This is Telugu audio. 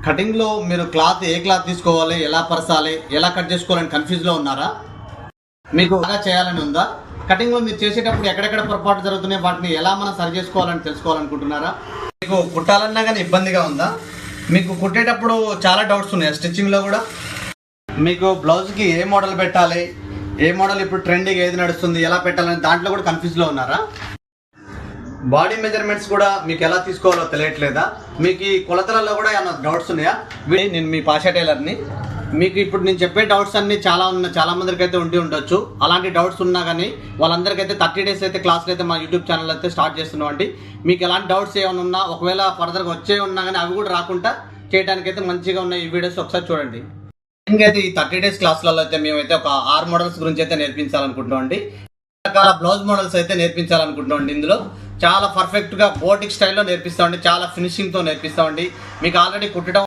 కటింగ్లో మీరు ఏ క్లాత్ తీసుకోవాలి, ఎలా పరచాలి, ఎలా కట్ చేసుకోవాలని కన్ఫ్యూజ్లో ఉన్నారా? మీకు బాగా చేయాలని ఉందా? కటింగ్లో మీరు చేసేటప్పుడు ఎక్కడెక్కడ పొరపాటు జరుగుతున్నాయి, వాటిని ఎలా మనం సరి చేసుకోవాలని తెలుసుకోవాలనుకుంటున్నారా? మీకు కుట్టాలన్నా కానీ ఇబ్బందిగా ఉందా? మీకు కుట్టేటప్పుడు చాలా డౌట్స్ ఉన్నాయి స్టిచ్చింగ్లో కూడా. మీకు బ్లౌజ్కి ఏ మోడల్ పెట్టాలి, ఏ మోడల్ ఇప్పుడు ట్రెండింగ్ ఏది నడుస్తుంది, ఎలా పెట్టాలని దాంట్లో కూడా కన్ఫ్యూజ్లో ఉన్నారా? బాడీ మెజర్మెంట్స్ కూడా మీకు ఎలా తీసుకోవాలో తెలియట్లేదా? మీకు ఈ కొలతలలో కూడా ఏమైనా డౌట్స్ ఉన్నాయా? నేను మీ పాషా టైలర్ని. మీకు ఇప్పుడు నేను చెప్పే డౌట్స్ అన్ని చాలా మందికి అయితే ఉండొచ్చు. అలాంటి డౌట్స్ ఉన్నా కానీ వాళ్ళందరికైతే 30 days అయితే క్లాసులు అయితే మా యూట్యూబ్ ఛానల్ అయితే స్టార్ట్ చేస్తున్నాం అండి. మీకు ఎలాంటి డౌట్స్ ఏమైనా ఉన్నా, ఒకవేళ ఫర్దర్గా వచ్చే ఉన్నా కానీ అవి కూడా రాకుండా చేయడానికి అయితే మంచిగా ఉన్న ఈ వీడియోస్ ఒకసారి చూడండి. ఇంకైతే ఈ 30 days క్లాసులలో అయితే మేమైతే ఒక 6 మోడల్స్ గురించి అయితే నేర్పించాలనుకుంటున్నాం అండి. రకాల బ్లౌజ్ మోడల్స్ అయితే నేర్పించాలనుకుంటున్నాం అండి. ఇందులో చాలా పర్ఫెక్ట్గా బోటిక్ స్టైల్లో నేర్పిస్తామండి, చాలా ఫినిషింగ్తో నేర్పిస్తామండి. మీకు ఆల్రెడీ కుట్టడం